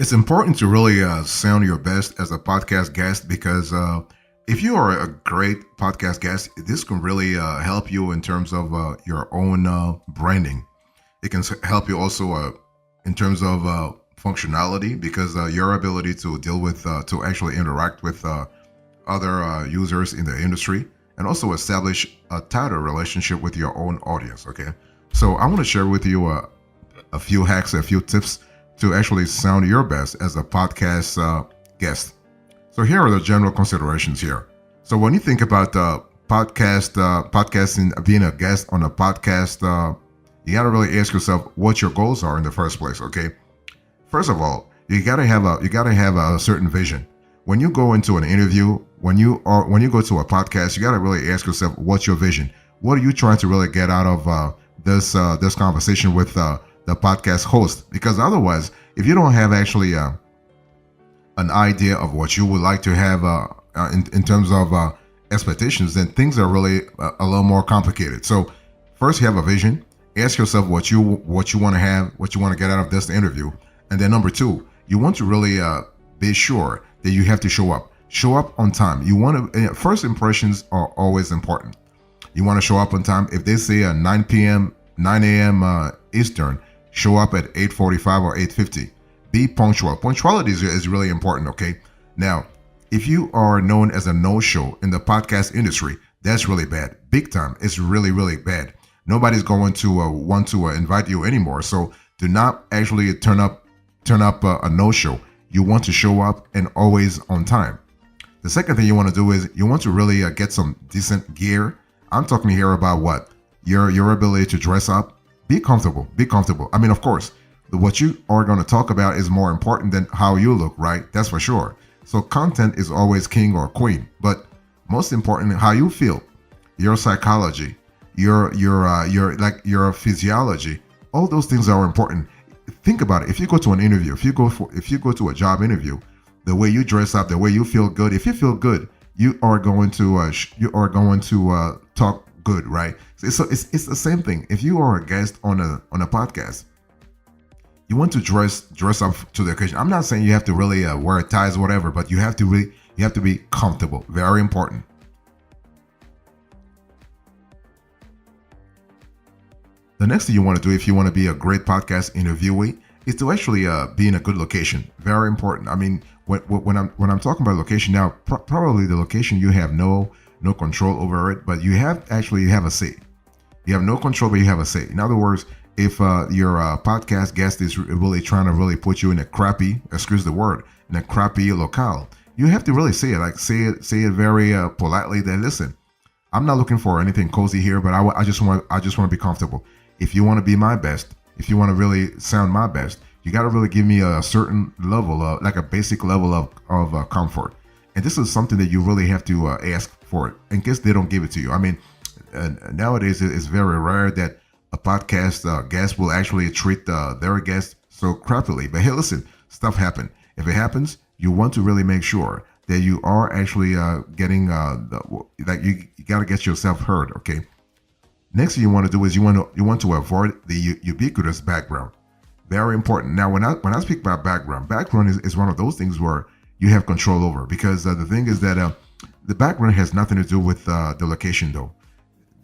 It's important to really sound your best as a podcast guest because if you are a great podcast guest, this can really help you in terms of your own branding. It can help you also in terms of functionality because your ability to deal with, to actually interact with other users in the industry and also establish a tighter relationship with your own audience. Okay. So I want to share with you a few hacks, a few tips to actually sound your best as a podcast guest. So here are the general considerations here. So when you think about podcasting, being a guest on a podcast, you got to really ask yourself what your goals are in the first place. Okay. First of all, you got to have a certain vision. When you go into an interview, when you go to a podcast, you got to really ask yourself what's your vision. What are you trying to really get out of this conversation with the podcast host? Because otherwise, if you don't have actually an idea of what you would like to have in terms of expectations, then things are really a little more complicated. So first, you have a vision. Ask yourself what you want to have, what you want to get out of this interview, and then number two, you want to really be sure that you have to show up. Show up on time. You want to first impressions are always important. You want to show up on time. If they say 9 p.m., 9 a.m. Eastern, show up at 8:45 or 8:50. Be punctual. Punctuality is really important, okay? Now, if you are known as a no-show in the podcast industry, that's really bad. Big time. It's really, really bad. Nobody's going to want to invite you anymore. So do not actually turn up a no-show. You want to show up and always on time. The second thing you want to do is you want to really get some decent gear. I'm talking here about what? Your ability to dress up. Be comfortable. Be comfortable. I mean, of course, what you are going to talk about is more important than how you look, right? That's for sure. So content is always king or queen, but most important, how you feel, your psychology, your physiology. All those things are important. Think about it. If you go to an interview, if you go to a job interview, the way you dress up, the way you feel good. If you feel good, you are going to talk good, right? So it's the same thing. If you are a guest on a podcast, you want to dress up to the occasion. I'm not saying you have to really wear ties or whatever, but you have to be comfortable. Very important. The next thing you want to do if you want to be a great podcast interviewee is to actually be in a good location. Very important. I mean, when I'm talking about location now, probably the location you have no control over it, but you have a say. You have no control, but you have a say. In other words, if your podcast guest is really trying to really put you in a crappy, excuse the word, in a crappy locale, you have to really say it. Like say it very politely. That listen, I'm not looking for anything cozy here, but I just want to be comfortable. If you want to be my best, if you want to really sound my best, you got to really give me a certain level of, like a basic level of comfort. And this is something that you really have to ask for it in case they don't give it to you. I mean, nowadays it's very rare that a podcast guest will actually treat their guest so crappily. But hey, listen, stuff happen. If it happens, you want to really make sure that you are actually getting you got to get yourself heard. Okay. Next thing you want to do is you want to avoid the ubiquitous background. Very important. Now, when I speak about background is one of those things where you have control over, because the thing is that the background has nothing to do with the location, though.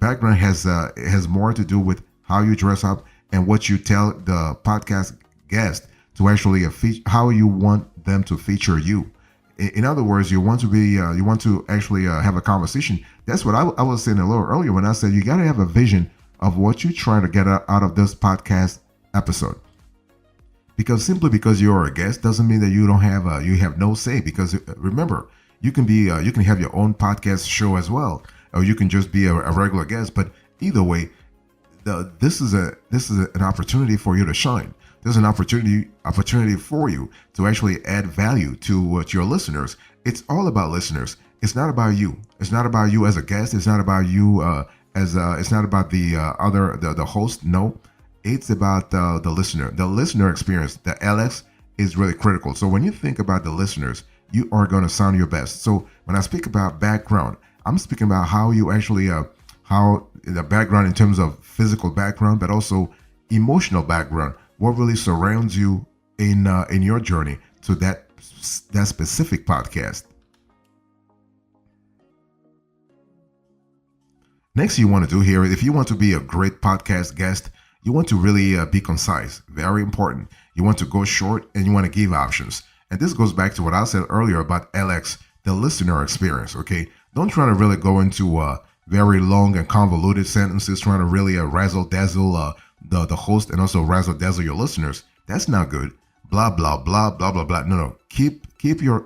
Background has more to do with how you dress up and what you tell the podcast guest to actually how you want them to feature you. In other words, you want to actually have a conversation. That's what I was saying a little earlier when I said you got to have a vision of what you're trying to get out of this podcast episode. Because simply because you're a guest doesn't mean that you don't have you have no say. Because remember, you can have your own podcast show as well, or you can just be a regular guest. But either way, this is an opportunity for you to shine. There's an opportunity for you to actually add value to your listeners. It's all about listeners. It's not about you. It's not about you as a guest. It's not about you it's not about the host. No, it's about the listener. The listener experience. The LX is really critical. So when you think about the listeners, you are going to sound your best. So when I speak about background, I'm speaking about how you actually how the background in terms of physical background, but also emotional background. What really surrounds you in your journey to that specific podcast. Next, you want to do here, if you want to be a great podcast guest, you want to really be concise. Very important. You want to go short and you want to give options. And this goes back to what I said earlier about LX, the listener experience. Okay, don't try to really go into very long and convoluted sentences, trying to really razzle dazzle the host and also razzle dazzle your listeners. That's not good. Blah blah blah blah blah blah. No. Keep your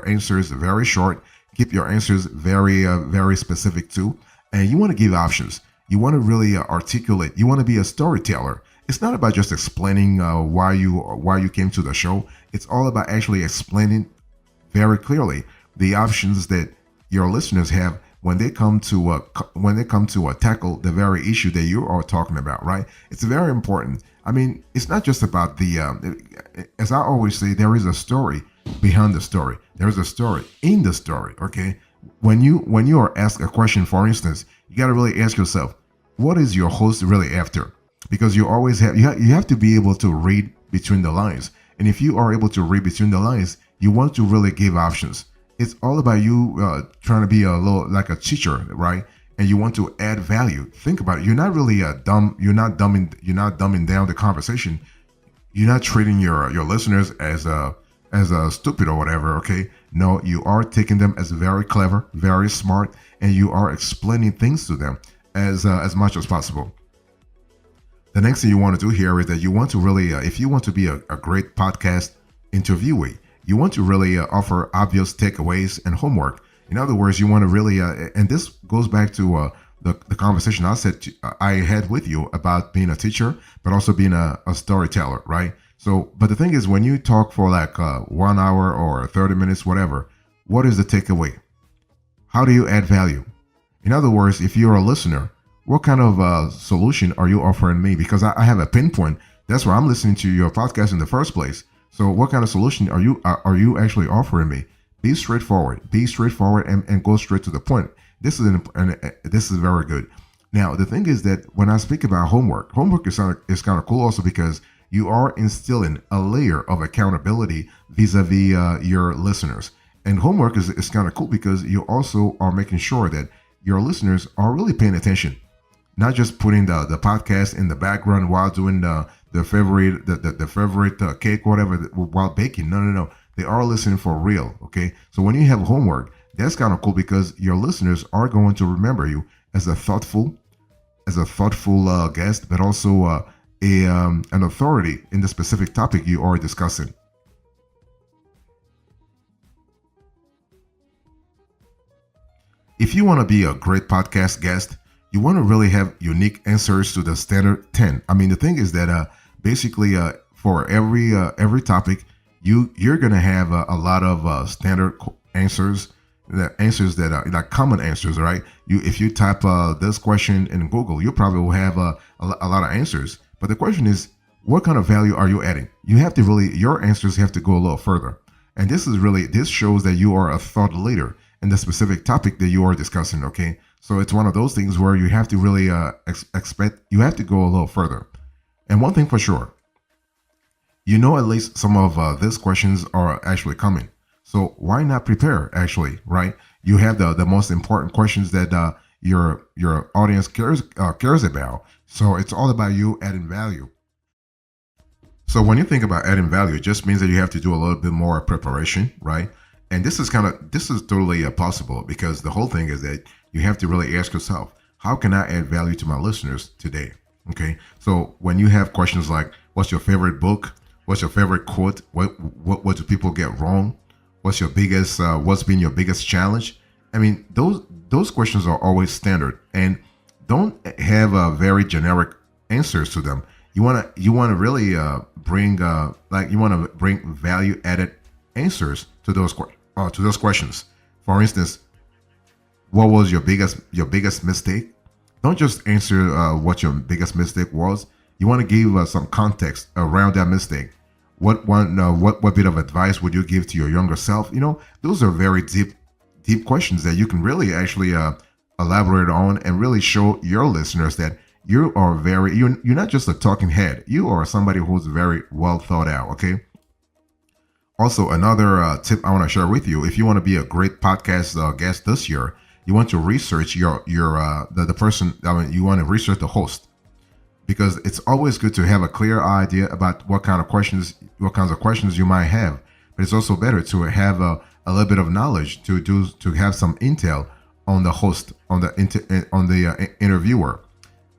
answers very short. Keep your answers very specific too. And you want to give options. You want to really articulate. You want to be a storyteller. It's not about just explaining why you came to the show. It's all about actually explaining very clearly the options that your listeners have when they come to tackle the very issue that you are talking about. Right? It's very important. I mean, it's not just about as I always say, there is a story behind the story. There's a story in the story. Okay. When you are asked a question, for instance, you got to really ask yourself, what is your host really after? Because you always you have to be able to read between the lines. And if you are able to read between the lines, you want to really give options. It's all about you trying to be a little like a teacher, right? And you want to add value. Think about it. You're not really dumb. You're not dumbing down the conversation. You're not treating your listeners as a stupid or whatever. Okay. No, you are taking them as very clever, very smart, and you are explaining things to them as much as possible. The next thing you want to do here is that you want to really, if you want to be a great podcast interviewee, you want to really offer obvious takeaways and homework. In other words, you want to really, and this goes back to the conversation I had with you about being a teacher, but also being a storyteller, right? So, but the thing is, when you talk for like 1 hour or 30 minutes, whatever, what is the takeaway? How do you add value? In other words, if you're a listener, what kind of solution are you offering me? Because I have a pinpoint. That's why I'm listening to your podcast in the first place. So what kind of solution are you actually offering me? Be straightforward. Be straightforward and go straight to the point. This is very good. Now, the thing is that when I speak about homework is kind of cool also because you are instilling a layer of accountability vis-a-vis your listeners. And homework is kind of cool because you also are making sure that your listeners are really paying attention. Not just putting the podcast in the background while doing the favorite cake, whatever, while baking. No. They are listening for real. Okay. So when you have homework, that's kind of cool because your listeners are going to remember you as a thoughtful guest, but also an authority in the specific topic you are discussing. If you want to be a great podcast guest, you want to really have unique answers to the standard 10. I mean, the thing is that basically for every topic, you're going to have a lot of standard answers, the answers that are like common answers, right? If you type this question in Google, you probably will have a lot of answers. But the question is, what kind of value are you adding? You have to really, your answers have to go a little further. And this shows that you are a thought leader in the specific topic that you are discussing, okay? So it's one of those things where you have to really you have to go a little further. And one thing for sure, at least some of these questions are actually coming. So why not prepare actually, right? You have the most important questions that your audience cares about. So it's all about you adding value. So when you think about adding value, it just means that you have to do a little bit more preparation, right? And this is totally possible because the whole thing is that you have to really ask yourself, how can I add value to my listeners today? Okay. So when you have questions like, what's your favorite book? What's your favorite quote? What do people get wrong? What's been your biggest challenge? I mean, those questions are always standard and don't have very generic answers to them. You want to really bring value added answers to those questions. For instance, what was your biggest mistake? Don't just answer what your biggest mistake was. You want to give some context around that mistake. What bit of advice would you give to your younger self? Those are very deep questions that you can really actually elaborate on and really show your listeners that you're not just a talking head. You are somebody who's very well thought out. Okay. Also, another tip I want to share with you: if you want to be a great podcast guest this year, you want to research the person. I mean, you want to research the host because it's always good to have a clear idea about what kinds of questions you might have. But it's also better to have a little bit of knowledge to have some intel on the host, on the interviewer.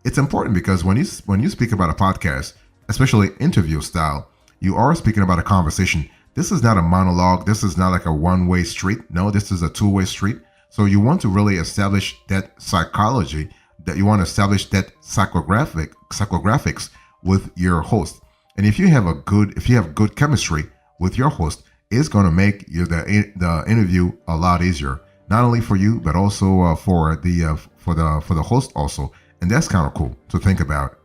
It's important because when you speak about a podcast, especially interview style, you are speaking about a conversation. This is not a monologue. This is not like a one-way street. No, this is a two-way street. So you want to really establish that psychology, that you want to establish that psychographics with your host. And if you have good chemistry with your host, it's going to make the interview a lot easier, not only for you but also for the host also. And that's kind of cool to think about.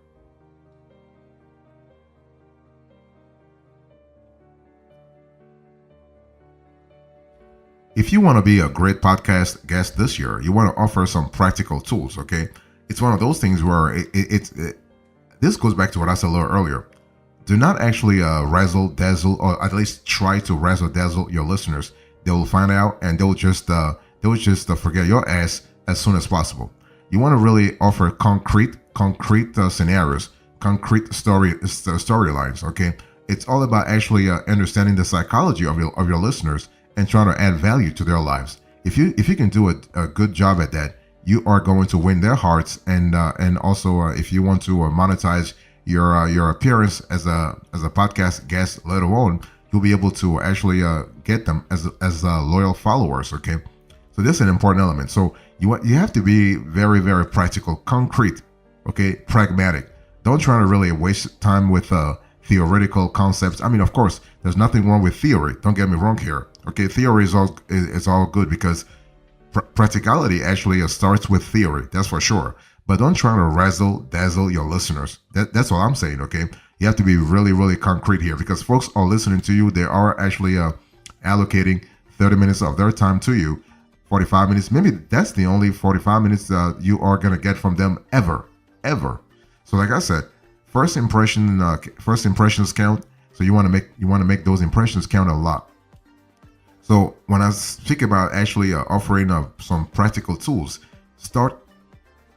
If you want to be a great podcast guest this year, you want to offer some practical tools. Okay, it's one of those things where this goes back to what I said a little earlier. Do not actually razzle dazzle, or at least try to razzle dazzle your listeners. They will find out and they'll just forget your ass as soon as possible. You want to really offer concrete scenarios, concrete storylines. Okay, it's all about actually understanding the psychology of your listeners and trying to add value to their lives. If you can do a good job at that, you are going to win their hearts. And also if you want to monetize your appearance as a podcast guest later on, you'll be able to actually get them as loyal followers. Okay, so this is an important element. So you have to be very, very practical, concrete. Okay, pragmatic. Don't try to really waste time with theoretical concepts. I mean, of course, there's nothing wrong with theory. Don't get me wrong here. Okay, theory is all good because practicality actually starts with theory. That's for sure. But don't try to razzle dazzle your listeners. That's all I'm saying. Okay, you have to be really, really concrete here because folks are listening to you. They are actually allocating 30 minutes of their time to you. 45 minutes. Maybe that's the only 45 minutes you are gonna get from them ever. So, like I said, first impressions count. So you want to make those impressions count a lot. So when I speak about actually offering some practical tools, start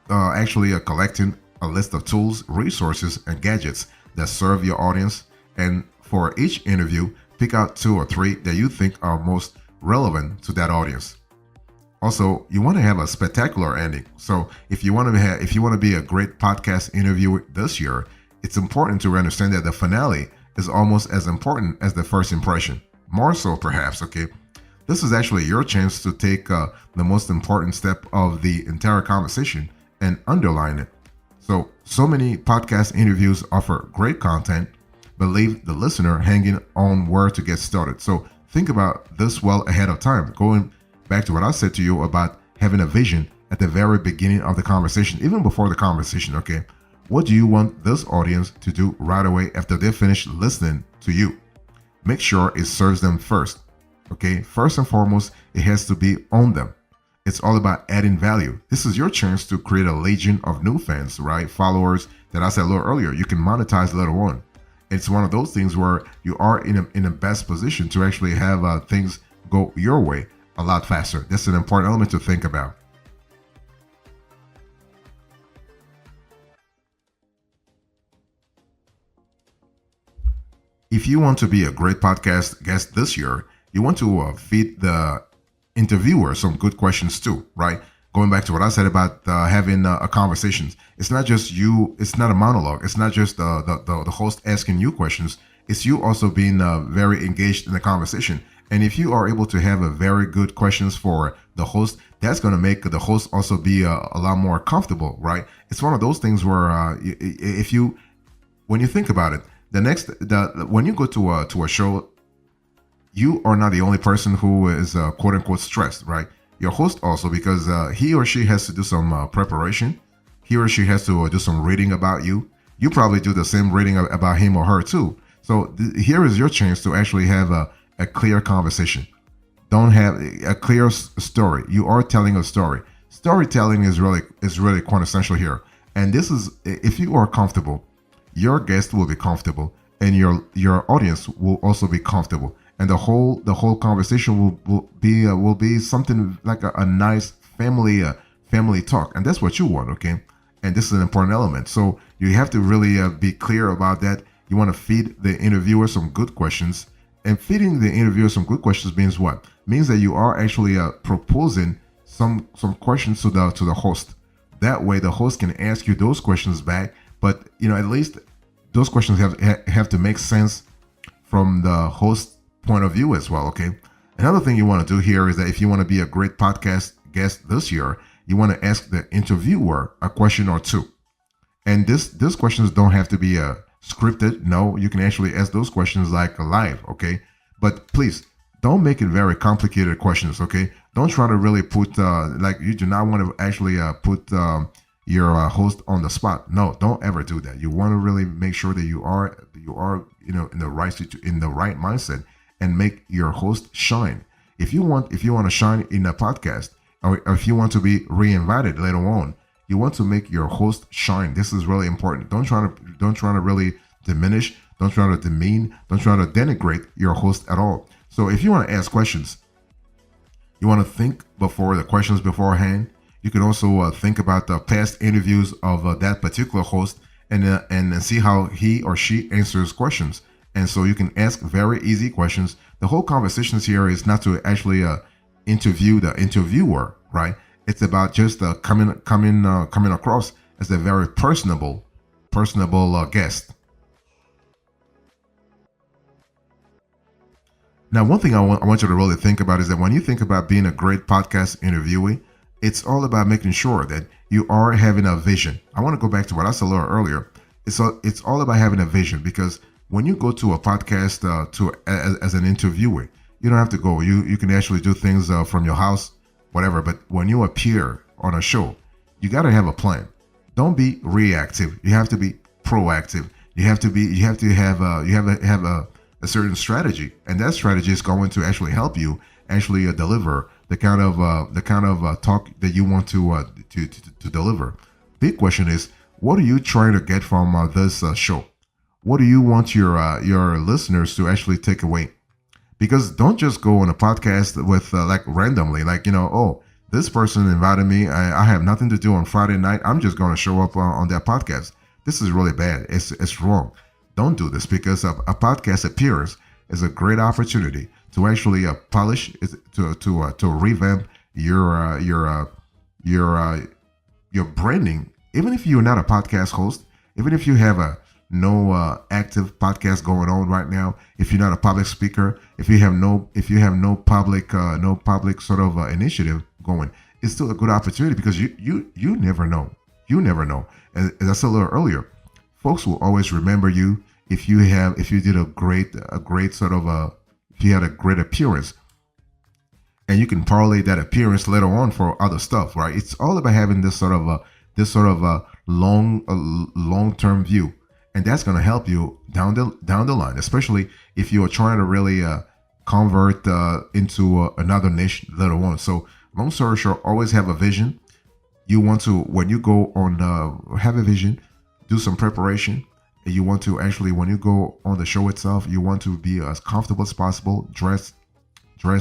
actually collecting a list of tools, resources, and gadgets that serve your audience. And for each interview, pick out 2 or 3 that you think are most relevant to that audience. Also, you want to have a spectacular ending. So if you want to be a great podcast interviewer this year, it's important to understand that the finale is almost as important as the first impression. More so, perhaps. Okay, this is actually your chance to take the most important step of the entire conversation and underline it. So many podcast interviews offer great content, but leave the listener hanging on where to get started. So think about this well ahead of time. Going back to what I said to you about having a vision at the very beginning of the conversation, even before the conversation. Okay, what do you want this audience to do right away after they finish listening to you? Make sure it serves them first. Okay, first and foremost, it has to be on them. It's all about adding value. This is your chance to create a legion of new fans, right? Followers that I said a little earlier. You can monetize later on. It's one of those things where you are in the best position to actually have things go your way a lot faster. That's an important element to think about. If you want to be a great podcast guest this year, you want to feed the interviewer some good questions too, right? Going back to what I said about having a conversation. It's not just you. It's not a monologue. It's not just the host asking you questions. It's you also being very engaged in the conversation. And if you are able to have a very good questions for the host, that's going to make the host also be a lot more comfortable, right? It's one of those things where when you think about it, when you go to a show, you are not the only person who is quote unquote stressed, right? Your host also, because he or she has to do some preparation. He or she has to do some reading about you. You probably do the same reading about him or her too. So here is your chance to actually have a clear conversation. Don't have a clear story. You are telling a story. Storytelling is really quintessential here. And this is, if you are comfortable, your guest will be comfortable, and your audience will also be comfortable. and the whole conversation will be something like a nice family talk, and that's what you want, okay? And this is an important element. So you have to really be clear about that. You want to feed the interviewer some good questions, and feeding the interviewer some good questions means what? Means that you are actually proposing some questions to the host. That way, the host can ask you those questions back. But at least those questions have to make sense from the host point of view as well. Okay. Another thing you want to do here is that if you want to be a great podcast guest this year, you want to ask the interviewer a question or two. And these questions don't have to be scripted. No, you can actually ask those questions like live. Okay. But please don't make it very complicated questions. Okay. Don't try to really put like you do not want to actually put your host on the spot. No, don't ever do that. You want to really make sure that you are in the right mindset and make your host shine. If you want to shine in a podcast, or if you want to be reinvited later on, you want to make your host shine. This is really important. Don't try to really diminish. Don't try to demean. Don't try to denigrate your host at all. So if you want to ask questions, you want to think before the questions beforehand. You can also think about the past interviews of that particular host and see how he or she answers questions. And so you can ask very easy questions. The whole conversations here is not to actually interview the interviewer, right? It's about just coming across as a very personable guest. Now, one thing I want you to really think about is that when you think about being a great podcast interviewee, it's all about making sure that you are having a vision. I want to go back to what I said a little earlier. It's all about having a vision, because when you go to a podcast as an interviewee, you don't have to go. You can actually do things from your house, whatever. But when you appear on a show, you got to have a plan. Don't be reactive. You have to be proactive. You have to have a certain strategy, and that strategy is going to actually help you actually deliver the kind of talk that you want to deliver. Big question is, what are you trying to get from this show? What do you want your listeners to actually take away? Because don't just go on a podcast with like randomly, like, oh, this person invited me. I have nothing to do on Friday night. I'm just going to show up on that podcast. This is really bad. It's wrong. Don't do this, because a podcast appearance is a great opportunity to actually polish, to revamp your branding. Even if you're not a podcast host, even if you have no active podcast going on right now, if you're not a public speaker, if you have no public sort of initiative going, it's still a good opportunity, because you never know. You never know. As I said a little earlier, folks will always remember you if you did a great sort of if you had a great appearance, and you can parlay that appearance later on for other stuff, right? It's all about having this sort of a long-term view, and that's going to help you down the line, especially if you are trying to really convert into another niche later on. So long story short, always have a vision. You want to, when you go on, have a vision, do some preparation. You want to actually, when you go on the show itself, you want to be as comfortable as possible, dress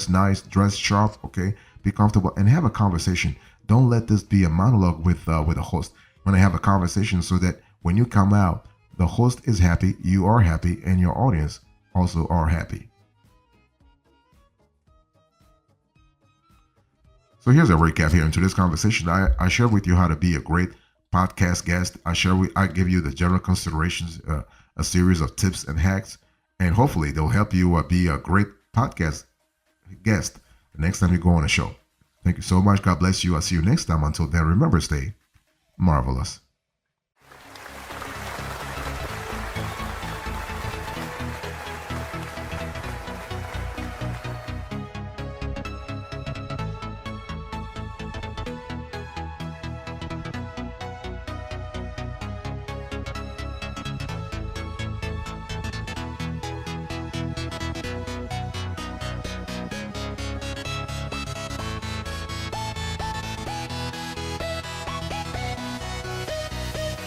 nice, dress sharp, okay? Be comfortable and have a conversation. Don't let this be a monologue with a host. You want to have a conversation so that when you come out, the host is happy, you are happy, and your audience also are happy. So here's a recap here into this conversation. I shared with you how to be a great podcast guest. I give you the general considerations, a series of tips and hacks, and hopefully they'll help you be a great podcast guest the next time you go on a show. Thank you so much. God bless you. I'll see you next time. Until then, remember, stay marvelous.